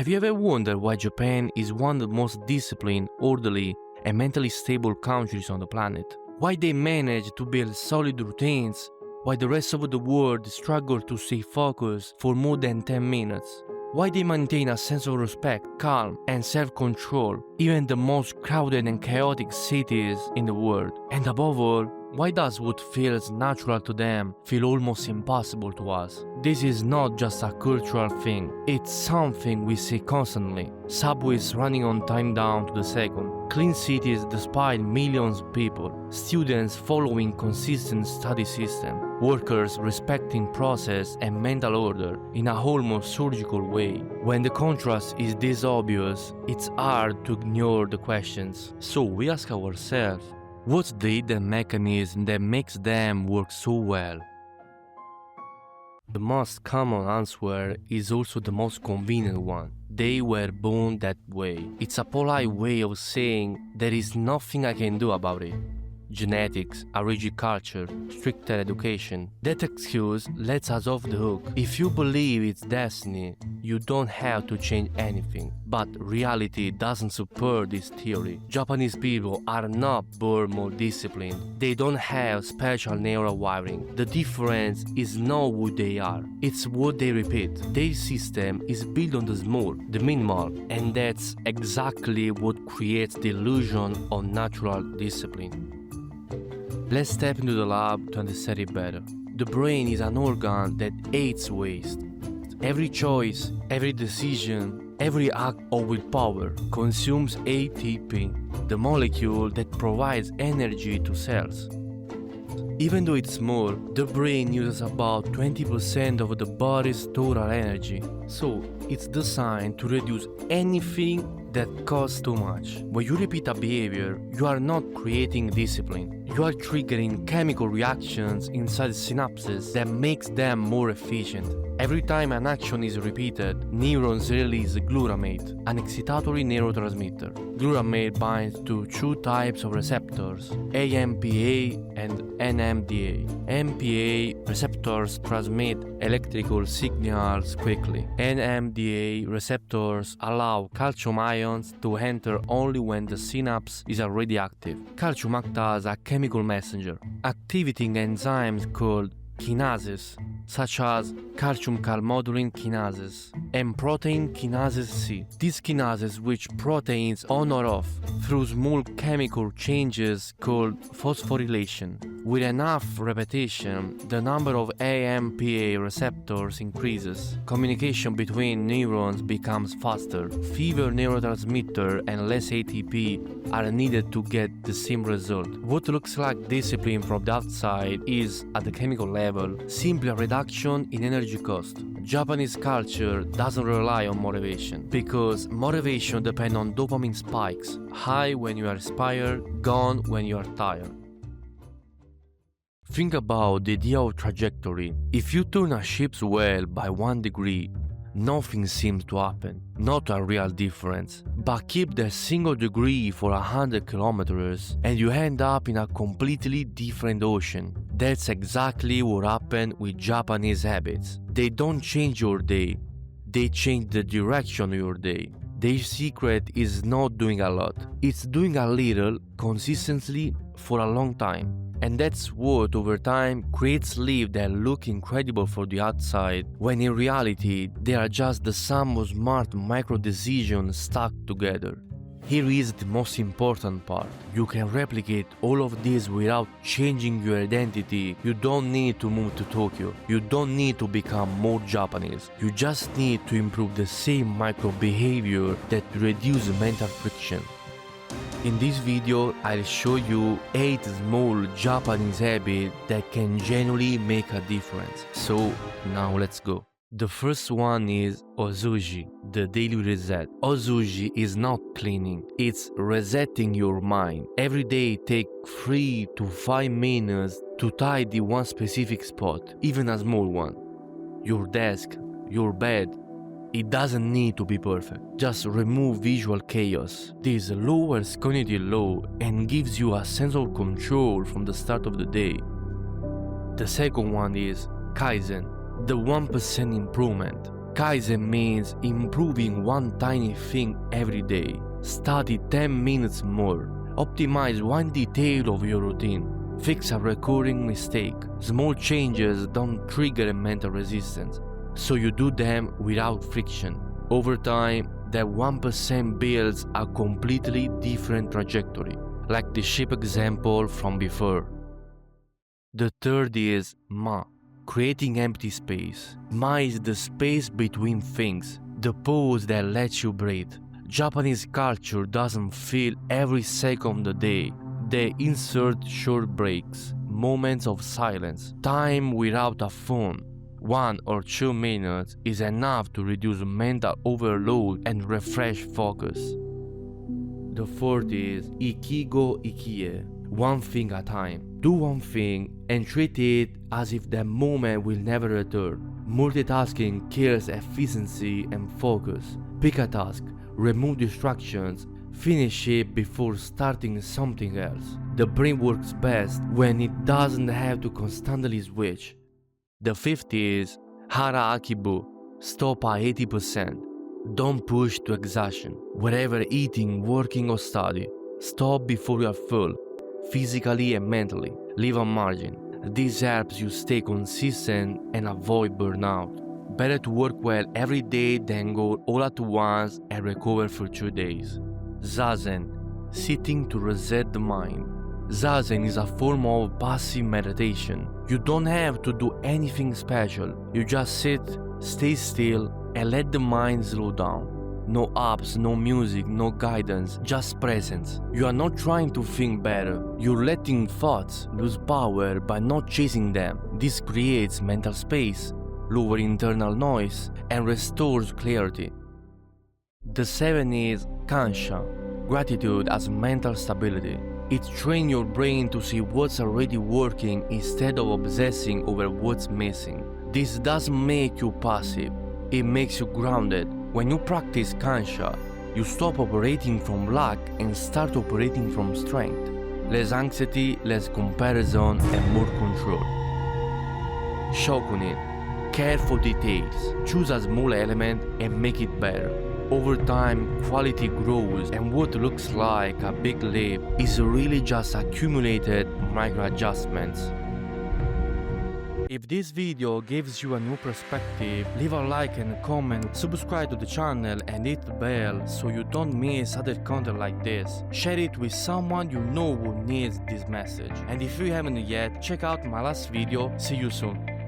Have you ever wondered why Japan is one of the most disciplined, orderly, and mentally stable countries on the planet? Why they manage to build solid routines, while the rest of the world struggle to stay focused for more than 10 minutes? Why they maintain a sense of respect, calm, and self-control, even in the most crowded and chaotic cities in the world? And above all, why does what feels natural to them feel almost impossible to us? This is not just a cultural thing, it's something we see constantly. Subways running on time down to the second, clean cities despite millions of people, students following consistent study system, workers respecting process and mental order in a almost surgical way. When the contrast is this obvious, it's hard to ignore the questions. So we ask ourselves, what's the hidden mechanism that makes them work so well? The most common answer is also the most convenient one. They were born that way. It's a polite way of saying there is nothing I can do about it. Genetics, a rigid culture, stricter education. That excuse lets us off the hook. If you believe it's destiny, you don't have to change anything. But reality doesn't support this theory. Japanese people are not born more disciplined. They don't have special neural wiring. The difference is not who they are, it's what they repeat. Their system is built on the small, the minimal, and that's exactly what creates the illusion of natural discipline. Let's step into the lab to understand it better. The brain is an organ that hates waste. Every choice, every decision, every act of willpower consumes ATP, the molecule that provides energy to cells. Even though it's small, the brain uses about 20% of the body's total energy, so it's designed to reduce anything that costs too much. When you repeat a behavior, you are not creating discipline. You are triggering chemical reactions inside synapses that makes them more efficient. Every time an action is repeated, neurons release glutamate, an excitatory neurotransmitter. Glutamate binds to two types of receptors, AMPA and NMDA. AMPA receptors transmit electrical signals quickly. NMDA receptors allow calcium ions to enter only when the synapse is already active. Calcium acts as a chemical messenger, activating enzymes called kinases, such as calcium calmodulin kinases and protein kinase C. These kinases switch proteins on or off through small chemical changes called phosphorylation. With enough repetition, the number of AMPA receptors increases. Communication between neurons becomes faster. Fewer neurotransmitter and less ATP are needed to get the same result. What looks like discipline from the outside is, at the chemical level, simply a reduction in energy cost. Japanese culture doesn't rely on motivation, because motivation depends on dopamine spikes, high when you are inspired, gone when you are tired. Think about the idea of trajectory. If you turn a ship's wheel by 1 degree, nothing seems to happen, not a real difference. But keep that single degree for 100 kilometers and you end up in a completely different ocean. That's exactly what happened with Japanese habits. They don't change your day, they change the direction of your day. Their secret is not doing a lot, it's doing a little consistently for a long time. And that's what, over time, creates lives that look incredible for the outside, when in reality, they are just the sum of smart micro-decisions stuck together. Here is the most important part. You can replicate all of this without changing your identity. You don't need to move to Tokyo. You don't need to become more Japanese. You just need to improve the same micro-behavior that reduces mental friction. In this video, I'll show you 8 small Japanese habits that can genuinely make a difference. So now let's go. The first one is Osouji, the daily reset. Osouji is not cleaning, it's resetting your mind. Every day take 3 to 5 minutes to tidy one specific spot, even a small one. Your desk, your bed. It doesn't need to be perfect, just remove visual chaos. This lowers cognitive load and gives you a sense of control from the start of the day. The second one is Kaizen, the 1% improvement. Kaizen means improving one tiny thing every day. Study 10 minutes more. Optimize one detail of your routine. Fix a recurring mistake. Small changes don't trigger a mental resistance, so you do them without friction. Over time, that 1% builds a completely different trajectory, like the ship example from before. The third is Ma, creating empty space. Ma is the space between things, the pause that lets you breathe. Japanese culture doesn't fill every second of the day. They insert short breaks, moments of silence, time without a phone. 1 or 2 minutes is enough to reduce mental overload and refresh focus. The fourth is Ichigo Ichie, one thing at a time. Do one thing and treat it as if that moment will never return. Multitasking kills efficiency and focus. Pick a task, remove distractions, finish it before starting something else. The brain works best when it doesn't have to constantly switch. The fifth is Hara Akibu, stop at 80%. Don't push to exhaustion. Wherever eating, working or study, stop before you are full, physically and mentally. Leave a margin. This helps you stay consistent and avoid burnout. Better to work well every day than go all at once and recover for 2 days. Zazen, sitting to reset the mind. Zazen is a form of passive meditation. You don't have to do anything special. You just sit, stay still, and let the mind slow down. No apps, no music, no guidance, just presence. You are not trying to think better. You're letting thoughts lose power by not chasing them. This creates mental space, lowers internal noise, and restores clarity. The seventh is Kansha, gratitude as mental stability. It trains your brain to see what's already working instead of obsessing over what's missing. This doesn't make you passive, it makes you grounded. When you practice Kansha, you stop operating from lack and start operating from strength. Less anxiety, less comparison, and more control. Shokunin, care for details. Choose a small element and make it better. Over time, quality grows, and what looks like a big leap is really just accumulated micro adjustments. If this video gives you a new perspective, leave a like and comment, subscribe to the channel and hit the bell so you don't miss other content like this. Share it with someone you know who needs this message. And if you haven't yet, check out my last video. See you soon.